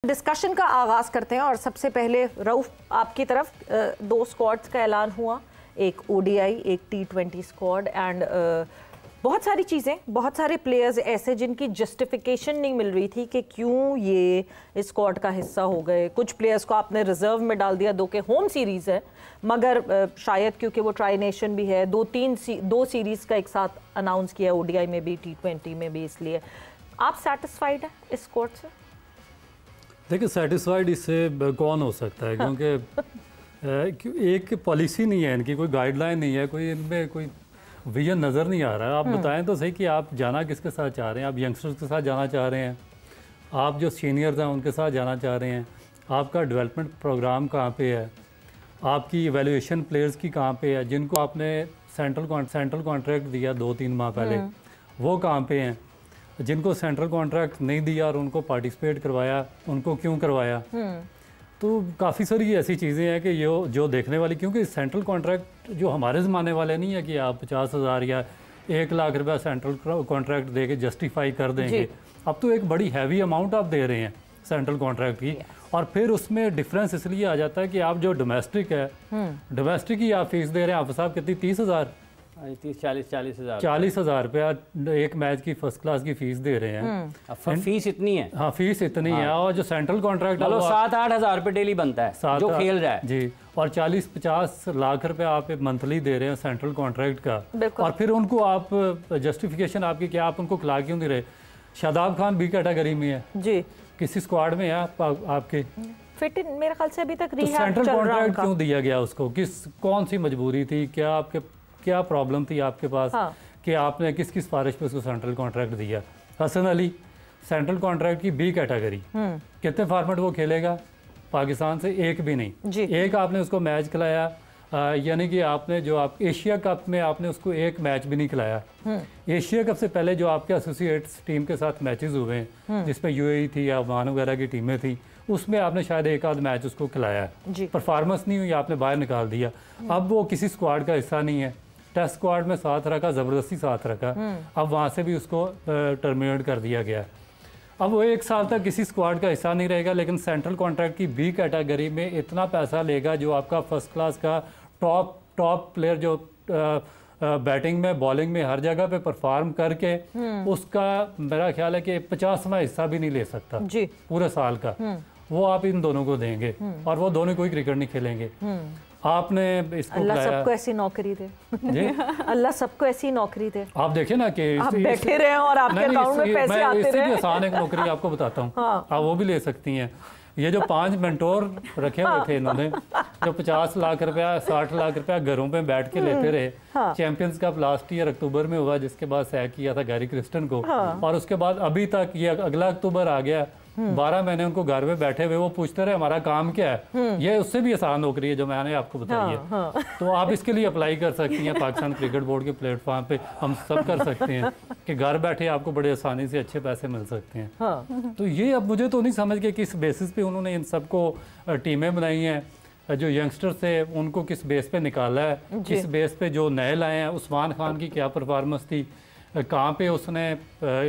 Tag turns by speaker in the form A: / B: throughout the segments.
A: Discussion का आगाज़ करते हैं और सबसे पहले रऊफ आपकी तरफ दो स्क्वाड्स का ऐलान हुआ, एक ओडीआई एक T20 स्क्वाड एंड बहुत सारी चीज़ें, बहुत सारे प्लेयर्स ऐसे जिनकी जस्टिफिकेशन नहीं मिल रही थी कि क्यों ये इस स्क्वाड का हिस्सा हो गए। कुछ प्लेयर्स को आपने रिजर्व में डाल दिया, दो के होम सीरीज़ है मगर शायद क्योंकि वो ट्राई नेशन भी है, दो सीरीज़ का एक साथ अनाउंस किया ओडीआई में भी T20 में भी, इसलिए आप सेटिस्फाइड हैं इस स्क्वाड से?
B: देखिए, सेटिस्फाइड इससे कौन हो सकता है, क्योंकि एक पॉलिसी नहीं है इनकी, कोई गाइडलाइन नहीं है, कोई इनमें कोई विजन नज़र नहीं आ रहा है। आप बताएं तो सही कि आप जाना किसके साथ चाह रहे हैं। आप यंगस्टर्स के साथ जाना चाह रहे हैं, आप जो सीनियर्स हैं उनके साथ जाना चाह रहे हैं, आपका डेवलपमेंट प्रोग्राम कहाँ पे है, आपकी एवेल्यूएशन प्लेयर्स की कहाँ पे है, जिनको आपने सेंट्रल कॉन्ट्रैक्ट दिया 2-3 माह पहले, वो कहाँ पे हैं, जिनको सेंट्रल कॉन्ट्रैक्ट नहीं दिया और उनको पार्टिसिपेट करवाया, उनको क्यों करवाया। तो काफ़ी सारी ऐसी चीज़ें हैं कि जो देखने वाली, क्योंकि सेंट्रल कॉन्ट्रैक्ट जो हमारे ज़माने वाले नहीं है कि आप 50,000 या 1 लाख रुपया सेंट्रल कॉन्ट्रैक्ट दे के जस्टिफाई कर देंगे। अब तो एक बड़ी हैवी अमाउंट आप दे रहे हैं सेंट्रल कॉन्ट्रैक्ट की, और फिर उसमें डिफरेंस इसलिए आ जाता है कि आप जो डोमेस्टिक है, डोमेस्टिक की आप फीस दे रहे हैं, आप साहब कितनी 30,000 40,000 रुपया एक मैच की फर्स्ट क्लास की फीस दे रहे हैं।
C: फीस इतनी है,
B: हाँ फीस इतनी है, और जो सेंट्रल कॉन्ट्रैक्ट
C: मतलब 7-8 हज़ार रुपये डेली बनता है जो खेल रहा है
B: जी, और 40-50 लाख रुपए आप मंथली दे रहे हैं सेंट्रल कॉन्ट्रैक्ट का, और फिर उनको आप जस्टिफिकेशन आपकी क्या, आप उनको खिला क्यों दे रहे। शादाब खान बी कैटेगरी में है जी, किसी स्क्वाड में है आपके
A: फिट मेरे ख्याल से अभी तक
B: तो सेंट्रल कॉन्ट्रैक्ट क्यों दिया गया उसको, कौन सी मजबूरी थी, क्या प्रॉब्लम थी आपके पास कि आपने किसकी सिफारिश पे उसको सेंट्रल कॉन्ट्रैक्ट दिया। हसन अली सेंट्रल कॉन्ट्रैक्ट की बी कैटेगरी, कितने फॉर्मेट वो खेलेगा पाकिस्तान से, एक भी नहीं। एक आपने उसको मैच खिलाया, यानी कि आपने जो आप एशिया कप में आपने उसको एक मैच भी नहीं खिलाया। एशिया कप से पहले जो आपके एसोसिएट्स टीम के साथ मैचेस हुए हैं जिसमें यूएई थी या ओमान वगैरह की टीमें थी, उसमें आपने शायद एक आध मैच उसको खिलाया है, परफॉर्मेंस नहीं हुई, आपने बाहर निकाल दिया। अब वो किसी स्क्वाड का हिस्सा नहीं है, टेस्ट स्क्वाड में साथ रखा, ज़बरदस्ती साथ रखा, अब वहाँ से भी उसको टर्मिनेट कर दिया गया। अब वो 1 साल तक किसी स्क्वाड का हिस्सा नहीं रहेगा, लेकिन सेंट्रल कॉन्ट्रैक्ट की बी कैटेगरी में इतना पैसा लेगा जो आपका फर्स्ट क्लास का टॉप प्लेयर जो बैटिंग में बॉलिंग में हर जगह पे परफॉर्म करके उसका मेरा ख्याल है कि 50वां हिस्सा भी नहीं ले सकता जी पूरे साल का, वो आप इन दोनों को देंगे, और वो दोनों कोई क्रिकेट नहीं खेलेंगे। आपने इसको
A: अल्लाह सबको ऐसी नौकरी दे जी, अल्लाह सबको ऐसी नौकरी दे।
B: आप देखें ना कि
A: आप बैठे रहे और आपके अकाउंट में पैसे आते रहे।
B: इससे भी आसान एक नौकरी आपको बताता हूँ, आप वो भी ले सकती हैं। ये जो 5 मेंटोर रखे हुए थे इन्होंने, जो 50 लाख रुपया 60 लाख रुपया घरों में बैठ के लेते रहे। चैंपियंस कप लास्ट ईयर अक्टूबर में हुआ, जिसके बाद सैक किया था गैरी क्रिस्टन को, और उसके बाद अभी तक ये अगला अक्टूबर आ गया, 12 महीने उनको घर में बैठे हुए वो पूछते रहे हमारा काम क्या है। ये उससे भी आसान नौकरी है जो मैंने आपको बताई है। तो आप इसके लिए अप्लाई कर सकती हैं पाकिस्तान क्रिकेट बोर्ड के प्लेटफॉर्म पे, हम सब कर सकते हैं कि घर बैठे आपको बड़े आसानी से अच्छे पैसे मिल सकते हैं। तो ये अब मुझे तो नहीं समझ के किस बेसिस पे उन्होंने इन सबको टीमें बनाई हैं, जो यंगस्टर्स थे उनको किस बेस पे निकाला है, किस बेस पे जो नए लाए हैं। उस्मान खान की क्या परफॉर्मेंस थी, कहाँ पे उसने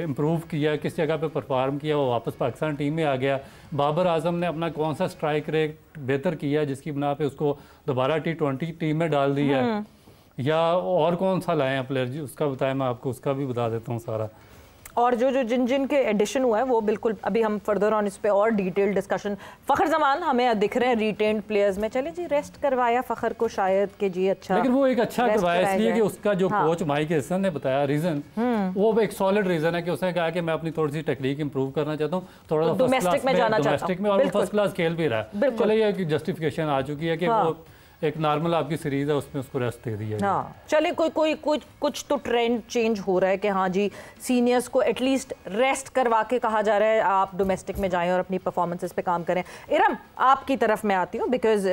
B: इम्प्रूव किया, किस जगह पे परफॉर्म किया, वो वापस पाकिस्तान टीम में आ गया। बाबर आजम ने अपना कौन सा स्ट्राइक रेट बेहतर किया जिसकी बिना पे उसको दोबारा T20 टीम में डाल दिया, या और कौन सा लाए हैं प्लेयर जी, उसका बताया मैं आपको, उसका भी बता देता हूँ सारा।
A: और जो जिन के एडिशन हुआ है वो बिल्कुल अभी हम फर्दर ऑन इस पे और डिटेल डिस्कशन। फ़खर जमान हमें दिख रहे हैं रिटेन्ड प्लेयर्स में, चले जी रेस्ट करवाया फ़खर को शायद कि जी अच्छा,
B: लेकिन वो एक अच्छा करवाया इसलिए कि उसका जो कोच माइक हसन ने बताया रीज़न, वो एक सॉलिड रीज़न है कि उसने कहा कि मैं अपनी थोड़ी सी टेक्निक इंप्रूव करना चाहता हूँ, थोड़ा सा
A: डोमेस्टिक में जाना चाहता हूँ,
B: और फर्स्ट क्लास खेल भी रहा है। चलिए एक जस्टिफिकेशन आ चुकी है कि वो एक नॉर्मल आपकी सीरीज है उसमें उसको रेस्ट दे दिया।
A: हाँ चले कुछ तो ट्रेंड चेंज हो रहा है कि हाँ जी सीनियर्स को एटलीस्ट रेस्ट करवा के कहा जा रहा है आप डोमेस्टिक में जाएं और अपनी परफॉर्मेंसेस पे काम करें। इरम आपकी तरफ मैं आती हूँ, बिकॉज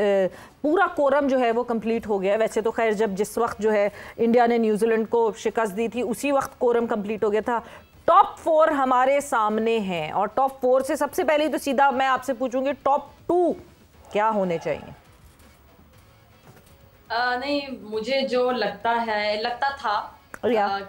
A: पूरा कोरम जो है वो कंप्लीट हो गया है। वैसे तो खैर जब जिस वक्त जो है इंडिया ने न्यूजीलैंड को शिकस्त दी थी उसी वक्त कोरम कंप्लीट हो गया था। टॉप 4 हमारे सामने हैं, और टॉप 4 से सबसे पहले तो सीधा मैं आपसे पूछूंगी टॉप 2 क्या होने चाहिए?
D: नहीं, मुझे जो लगता था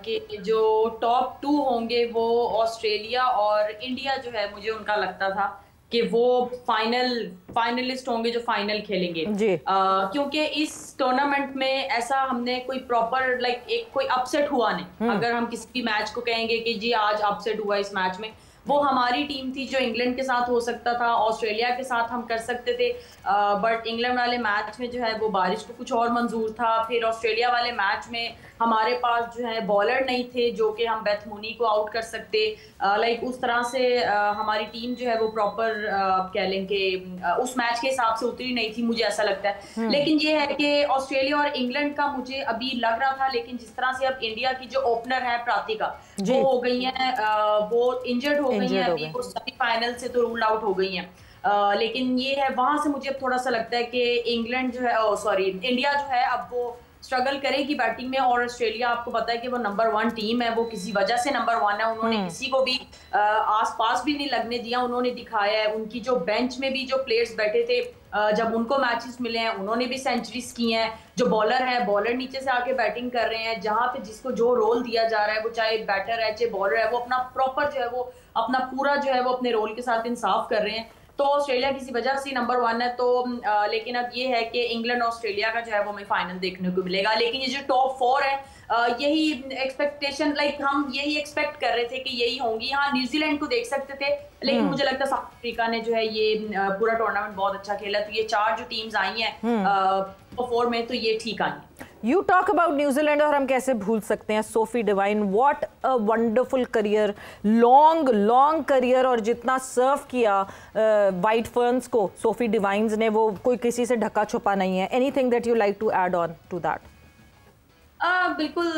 D: कि जो टॉप 2 होंगे वो ऑस्ट्रेलिया और इंडिया जो है, मुझे उनका लगता था कि वो फाइनलिस्ट होंगे जो फाइनल खेलेंगे क्योंकि इस टूर्नामेंट में ऐसा हमने कोई प्रॉपर एक कोई अपसेट हुआ नहीं। अगर हम किसी भी मैच को कहेंगे कि जी आज अपसेट हुआ इस मैच में, वो हमारी टीम थी जो इंग्लैंड के साथ हो सकता था, ऑस्ट्रेलिया के साथ हम कर सकते थे, बट इंग्लैंड वाले मैच में जो है वो बारिश को कुछ और मंजूर था। फिर ऑस्ट्रेलिया वाले मैच में हमारे पास जो है बॉलर नहीं थे जो कि हम बेथ मूनी को आउट कर सकते। उस तरह से हमारी टीम जो है वो प्रॉपर कह लें कि उस मैच के हिसाब से उतरी नहीं थी, मुझे ऐसा लगता है। लेकिन ये है कि ऑस्ट्रेलिया और इंग्लैंड का मुझे अभी लग रहा था, लेकिन जिस तरह से अब इंडिया की जो ओपनर है प्रातिका वो हो गई है, वो इंजर्ड हो गई है, अभी वो सेमीफाइनल से तो रूल आउट हो गई है। लेकिन ये है वहां से मुझे थोड़ा सा लगता है कि इंग्लैंड जो है इंडिया जो है अब वो स्ट्रगल करेगी बैटिंग में। और ऑस्ट्रेलिया आपको पता है कि वो नंबर 1 टीम है, वो किसी वजह से नंबर 1 है। उन्होंने किसी को भी आसपास भी नहीं लगने दिया, उन्होंने दिखाया है। उनकी जो बेंच में भी जो प्लेयर्स बैठे थे, जब उनको मैचेस मिले हैं उन्होंने भी सेंचुरीज की हैं। जो बॉलर है, बॉलर नीचे से आके बैटिंग कर रहे हैं, जहां पे जिसको जो रोल दिया जा रहा है, वो चाहे बैटर है चाहे बॉलर है, वो अपना प्रॉपर जो है वो अपना पूरा जो है वो अपने रोल के साथ इंसाफ कर रहे हैं। तो ऑस्ट्रेलिया किसी वजह से नंबर 1 है। तो लेकिन अब ये है कि इंग्लैंड ऑस्ट्रेलिया का जो है वो हमें फाइनल देखने को मिलेगा। लेकिन ये जो टॉप 4 है, यही एक्सपेक्टेशन हम यही एक्सपेक्ट कर रहे थे कि यही होंगी। हाँ, न्यूजीलैंड को देख सकते थे, लेकिन मुझे लगता है साउथ अफ्रीका ने जो है ये पूरा टूर्नामेंट बहुत अच्छा खेला। तो ये 4 जो टीम्स आई हैं टॉप 4 में, तो ये ठीक आई।
A: यू टॉक अबाउट न्यूजीलैंड, और हम कैसे भूल सकते हैं Sophie Devine. What a wonderful career, long career, और जितना सर्व किया वाइट फर्न्स को सोफी डिवाइन्स ने, वो कोई किसी से ढका छुपा नहीं है। Anything that you like to add on to that?
D: बिल्कुल,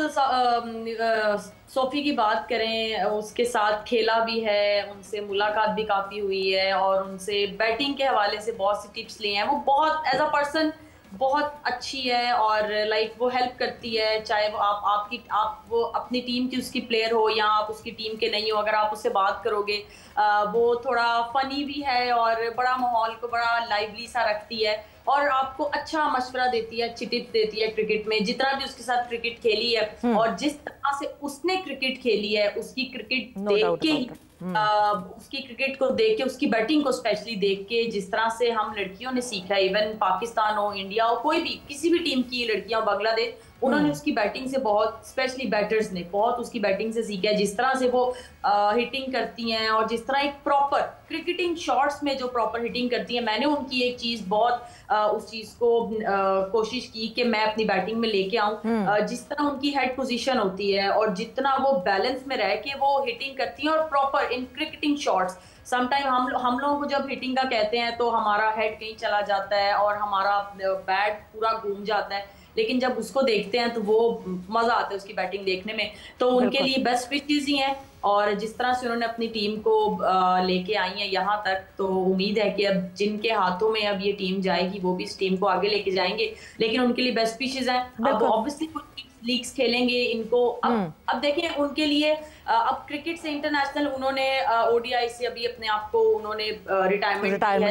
D: सोफी की बात करें, उसके साथ खेला भी है, उनसे मुलाकात भी काफ़ी हुई है, और उनसे बैटिंग के हवाले से बहुत सी टिप्स लिए हैं। वो बहुत एज अ पर्सन बहुत अच्छी है, और वो हेल्प करती है, चाहे वो आप वो अपनी टीम की उसकी प्लेयर हो या आप उसकी टीम के नहीं हो। अगर आप उससे बात करोगे, वो थोड़ा फनी भी है और बड़ा माहौल को बड़ा लाइवली सा रखती है, और आपको अच्छा मशवरा देती है, अच्छी टिप्स देती है क्रिकेट में। जितना भी उसके साथ क्रिकेट खेली है और जिस तरह से उसने क्रिकेट खेली है, उसकी क्रिकेट देख के ही उसकी क्रिकेट को देख के, उसकी बैटिंग को स्पेशली देख के, जिस तरह से हम लड़कियों ने सीखा है, इवन पाकिस्तान हो, इंडिया हो, कोई भी किसी भी टीम की लड़कियां, बांग्लादेश, उन्होंने उसकी बैटिंग से बहुत, स्पेशली बैटर्स ने बहुत उसकी बैटिंग से सीखा है। जिस तरह से वो हिटिंग करती हैं, और जिस तरह एक प्रॉपर क्रिकेटिंग शॉट्स में जो प्रॉपर हिटिंग करती हैं, मैंने उनकी एक चीज बहुत उस चीज को कोशिश की कि मैं अपनी बैटिंग में लेके आऊं। जिस तरह उनकी हेड पोजीशन होती है और जितना वो बैलेंस में रह के वो हिटिंग करती हैं, और प्रॉपर इन क्रिकेटिंग शॉट्स। समटाइम हम लोगों को जब हिटिंग का कहते हैं तो हमारा हेड कहीं चला जाता है और हमारा बैट पूरा घूम जाता है, लेकिन जब उसको देखते हैं तो वो मजा आता है उसकी बैटिंग देखने में। तो उनके लिए बेस्ट विशेस ही हैं, और जिस तरह से उन्होंने अपनी टीम को लेके आई है यहाँ तक, तो उम्मीद है कि अब जिनके हाथों में अब ये टीम जाएगी वो भी इस टीम को आगे लेके जाएंगे। लेकिन उनके लिए बेस्ट विशेस हैं। अब ऑब्वियसली लीग्स खेलेंगे इनको, अब देखें उनके लिए अब क्रिकेट से इंटरनेशनल उन्होंने ओडीआई से अभी अपने आप को उन्होंने रिटायरमेंट किया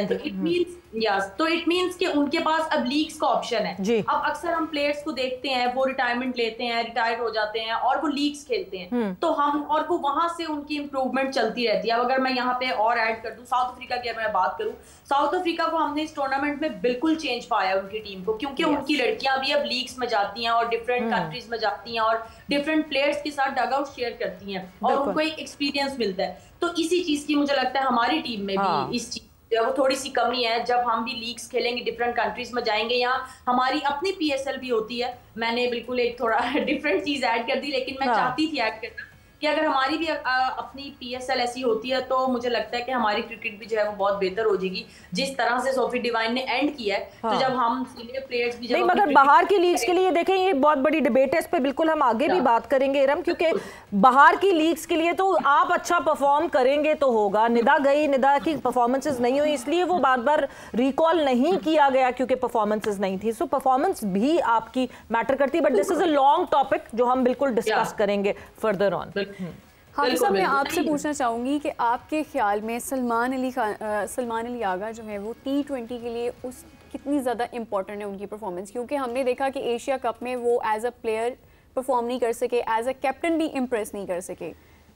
D: है, तो इट मींस कि उनके पास अब लीग्स का ऑप्शन है। अब अक्सर हम प्लेयर्स को देखते हैं, वो रिटायरमेंट लेते हैं, रिटायर हो जाते हैं और वो लीग्स खेलते हैं, तो हम और वो वहां से उनकी इंप्रूवमेंट चलती रहती है। अब अगर मैं यहाँ पे और ऐड कर दूं, साउथ अफ्रीका की अगर मैं बात करूं, साउथ अफ्रीका को हमने इस टूर्नामेंट में बिल्कुल चेंज पाया उनकी टीम को, क्योंकि उनकी लड़कियां भी अब लीग्स में जाती हैं और डिफरेंट कंट्रीज में जाती हैं और डिफरेंट प्लेयर्स के साथ डग आउट शेयर करती हैं, और उनको एक एक्सपीरियंस मिलता है। तो इसी चीज की मुझे लगता है हमारी टीम में भी इस चीज वो थोड़ी सी कमी है। जब हम भी लीग्स खेलेंगे, डिफरेंट कंट्रीज में जाएंगे, यहाँ हमारी अपनी पीएसएल भी होती है। मैंने बिल्कुल एक थोड़ा डिफरेंट चीज ऐड कर दी, लेकिन मैं चाहती थी ऐड करना कि अगर हमारी भी अपनी पीएसएल ऐसी होती है तो मुझे लगता है कि हमारी क्रिकेट भी जो है वो बहुत बेहतर हो जाएगी। जिस तरह से सोफी डिवाइन ने एंड किया है, तो जब हम सीनियर प्लेयर्स भी
A: नहीं, मगर बाहर की लीग्स के लिए देखें, ये बहुत बड़ी डिबेट है, इस पे बिल्कुल हम आगे भी बात करेंगे इरम, क्योंकि बाहर की लीग्स के लिए तो आप अच्छा परफॉर्म करेंगे तो होगा। निदा गई, निदा की परफॉर्मेंसेज नहीं हुई, इसलिए वो बार बार रिकॉल नहीं किया गया क्योंकि परफॉर्मेंसेज नहीं थी। सो परफॉर्मेंस भी आपकी मैटर करती है, but this is a long topic जो हम बिल्कुल डिस्कस करेंगे फर्दर ऑन।
E: हाफिज़ साहब, मैं आपसे पूछना चाहूँगी कि आपके ख्याल में सलमान अली आगा जो है वो T20 के लिए उस कितनी ज़्यादा इम्पॉर्टेंट है उनकी परफॉर्मेंस? क्योंकि हमने देखा कि एशिया कप में वो एज अ प्लेयर परफॉर्म नहीं कर सके, एज अ कैप्टन भी इम्प्रेस नहीं कर सके।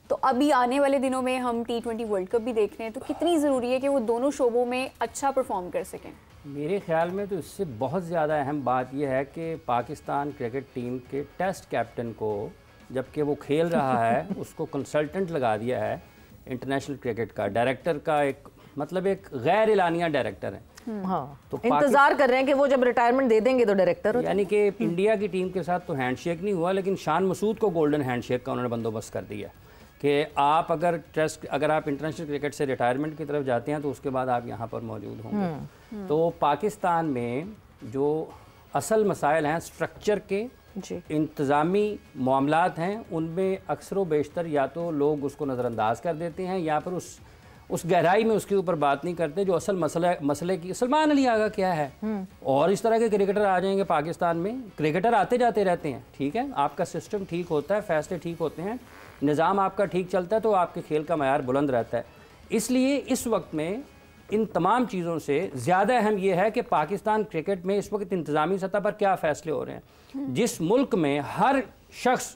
E: तो अभी आने वाले दिनों में हम T20 वर्ल्ड कप भी देख रहे हैं, तो कितनी ज़रूरी है कि वो दोनों शोबों में अच्छा परफॉर्म कर सकें?
C: मेरे ख्याल में तो इससे बहुत ज़्यादा अहम बात यह है कि पाकिस्तान क्रिकेट टीम के टेस्ट कैप्टन को, जबकि वो खेल रहा है, उसको कंसल्टेंट लगा दिया है इंटरनेशनल क्रिकेट का, डायरेक्टर का, एक मतलब एक गैर एलानिया डायरेक्टर है।
A: हाँ, तो इंतजार कर रहे हैं कि वो जब रिटायरमेंट दे देंगे तो डायरेक्टर,
C: यानी कि इंडिया की टीम के साथ तो हैंडशेक नहीं हुआ, लेकिन शान मसूद को गोल्डन हैंडशेक का उन्होंने बंदोबस्त कर दिया कि आप अगर आप इंटरनेशनल क्रिकेट से रिटायरमेंट की तरफ जाते हैं तो उसके बाद आप यहाँ पर मौजूद होंगे। तो पाकिस्तान में जो असल मसाइल हैं स्ट्रक्चर के, इंतज़ामी मामलात हैं, उनमें अक्सर व बेशतर या तो लोग उसको नज़रअंदाज कर देते हैं या फिर उस गहराई में उसके ऊपर बात नहीं करते जो असल मसले की। सलमान अली आगा क्या है, और इस तरह के क्रिकेटर आ जाएंगे पाकिस्तान में। क्रिकेटर आते जाते रहते हैं, ठीक है, आपका सिस्टम ठीक होता है, फैसले ठीक होते हैं, निज़ाम आपका ठीक चलता है, तो आपके खेल का मयार बुलंद रहता है। इसलिए इस वक्त में इन तमाम चीज़ों से ज़्यादा अहम यह है कि पाकिस्तान क्रिकेट में इस वक्त इंतज़ामी सतह पर क्या फ़ैसले हो रहे हैं। जिस मुल्क में हर शख्स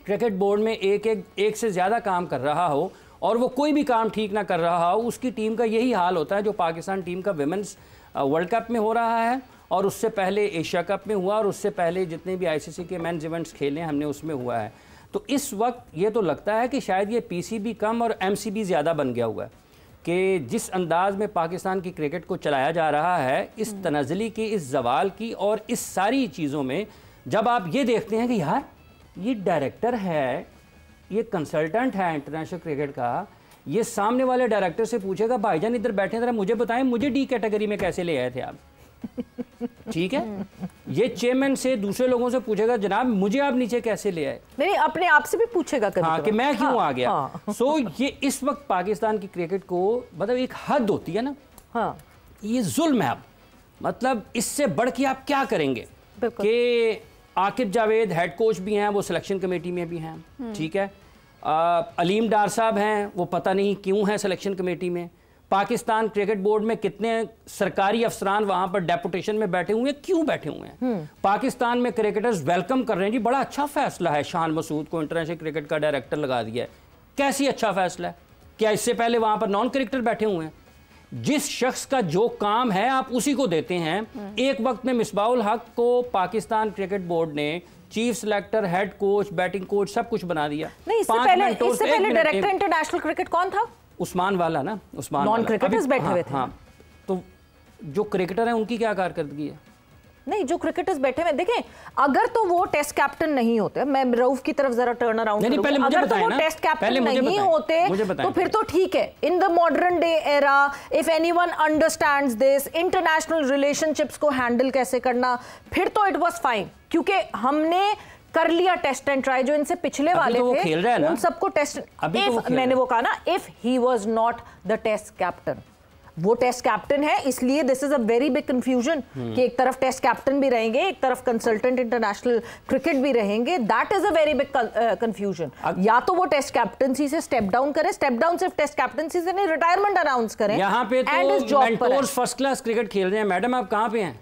C: क्रिकेट बोर्ड में एक से ज़्यादा काम कर रहा हो और वो कोई भी काम ठीक ना कर रहा हो, उसकी टीम का यही हाल होता है जो पाकिस्तान टीम का विमेंस वर्ल्ड कप में हो रहा है, और उससे पहले एशिया कप में हुआ, और उससे पहले जितने भी ICC के मेंस इवेंट्स खेले हमने उसमें हुआ है। तो इस वक्त ये तो लगता है कि शायद ये PCB कम और MCB ज़्यादा बन गया हुआ है कि जिस अंदाज में पाकिस्तान की क्रिकेट को चलाया जा रहा है, इस तनज़ली की, इस जवाल की और इस सारी चीज़ों में जब आप ये देखते हैं कि यार ये डायरेक्टर है, ये कंसल्टेंट है इंटरनेशनल क्रिकेट का, ये सामने वाले डायरेक्टर से पूछेगा भाईजान इधर बैठे जरा मुझे बताएं मुझे D कैटेगरी में कैसे ले आए थे आप, ठीक है। ये चेयरमैन से दूसरे लोगों से पूछेगा जनाब मुझे आप नीचे कैसे ले आए,
A: नहीं अपने आप से भी पूछेगा कभी
C: हाँ, कि मैं क्यों आ गया। सो ये इस वक्त पाकिस्तान की क्रिकेट को मतलब एक हद होती है ना, हाँ, ये जुल्म है। मतलब इससे बढ़ के आप क्या करेंगे कि आकिब जावेद हेड कोच भी हैं, वो सिलेक्शन कमेटी में भी हैं, ठीक है। अलीम डार साहब हैं, वो पता नहीं क्यों हैं सिलेक्शन कमेटी में। पाकिस्तान क्रिकेट बोर्ड में कितने सरकारी अफसरान वहां पर डेपुटेशन में बैठे हुए हैं, क्यों बैठे हुए हैं। पाकिस्तान में क्रिकेटर्स वेलकम कर रहे हैं, जी बड़ा अच्छा फैसला है, शान मसूद को इंटरनेशनल क्रिकेट का डायरेक्टर लगा दिया है, कैसी अच्छा फैसला है। क्या इससे पहले वहां पर नॉन क्रिकेटर बैठे हुए हैं। जिस शख्स का जो काम है आप उसी को देते हैं। एक वक्त में मिसबाउल हक को पाकिस्तान क्रिकेट बोर्ड ने chief selector, head coach, batting coach सब कुछ बना दिया।
A: नहीं, इससे पहले डायरेक्टर इंटरनेशनल क्रिकेट कौन था?
C: उस्मान वाला ना, उस्मान
A: नॉन क्रिकेटर्स बैठे हुए थे।
C: हाँ, तो जो क्रिकेटर हैं उनकी क्या कारकर्दगी है?
A: नहीं, जो क्रिकेटर्स बैठे हुए देखें, अगर तो वो टेस्ट कैप्टन नहीं होते, मैं रऊफ की तरफ जरा टर्न अराउंड
C: करूंगा,
A: अगर तो वो टेस्ट कैप्टन नहीं होते तो फिर तो ठीक है। In the modern day era if anyone understands this international relationships को हैंडल कैसे करना, फिर तो इट वाज फाइन, क्योंकि हमने कर लिया टेस्ट एंड ट्राई। जो इनसे पिछले वाले
C: तो
A: थे उन सबको टेस्ट, मैंने वो कहा ना, if he was not the test captain, वो टेस्ट कैप्टन है, इसलिए this is a very big confusion कि एक तरफ टेस्ट कैप्टन भी रहेंगे, एक तरफ कंसल्टेंट इंटरनेशनल क्रिकेट भी रहेंगे। That is a very big confusion. या तो वो टेस्ट कैप्टनसी से स्टेप डाउन करें, स्टेप डाउन सिर्फ टेस्ट कैप्टनसी से नहीं, रिटायरमेंट अनाउंस करें।
C: यहाँ पे तो मेंटोर्स फर्स्ट क्लास क्रिकेट खेल रहे हैं। मैडम आप कहाँ पे हैं?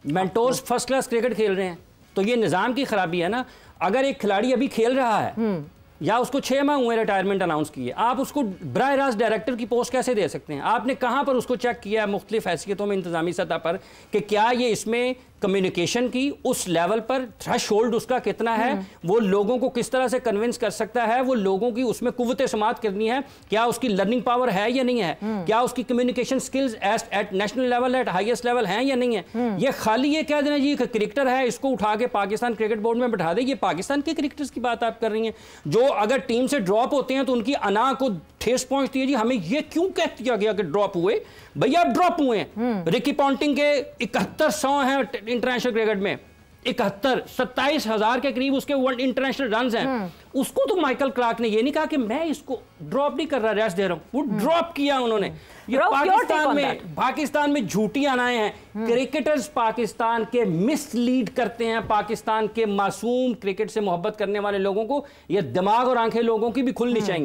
C: मेंटोर्स फर्स्ट क्लास क्रिकेट खेल रहे हैं, तो ये निजाम की खराबी है ना। अगर एक खिलाड़ी अभी खेल रहा है या उसको 6 माह हुए रिटायरमेंट अनाउंस किए, आप उसको बराह रास्त डायरेक्टर की पोस्ट कैसे दे सकते हैं? आपने कहाँ पर उसको चेक किया है मुख्तलिफ हैसियतों में इंतजामी सतह पर कि क्या ये इसमें कम्युनिकेशन की उस लेवल पर थ्रेशोल्ड उसका कितना है, वो लोगों को किस तरह से कन्विंस कर सकता है, वो लोगों की उसमें कुव्वत समात करनी है, क्या उसकी लर्निंग पावर है या नहीं है, क्या उसकी communication skills at national level, at highest level हैं या नहीं है। ये खाली ये कह देना जी क्रिकेटर है इसको उठा के पाकिस्तान क्रिकेट बोर्ड में बैठा दे, ये पाकिस्तान के क्रिकेटर्स की बात आप कर रही हैं जो अगर टीम से ड्रॉप होते हैं तो उनकी अना को ठेस पहुंचती है। जी हमें ये क्यों कह दिया गया कि ड्रॉप हुए? भैया आप ड्रॉप हुए हैं। रिकी पॉन्टिंग के 7100 हैं इंटरनेशनल क्रिकेट में, 71 27,000 के करीब उसके वर्ल्ड इंटरनेशनल रन्स हैं। उसको तो माइकल क्लार्क ने ये नहीं कहा कि मैं इसको ड्रॉप नहीं कर रहा, रेस्ट दे रहा हूं, वो ड्रॉप किया उन्होंने। ये पाकिस्तान में झूठी अनाएं हैं। क्रिकेटर्स पाकिस्तान के मिसलीड करते हैं, पाकिस्तान के मासूम क्रिकेट से मोहब्बत करने वाले लोगों को। ये दिमाग और आंखें लोगों की भी खुलनी चाहिए।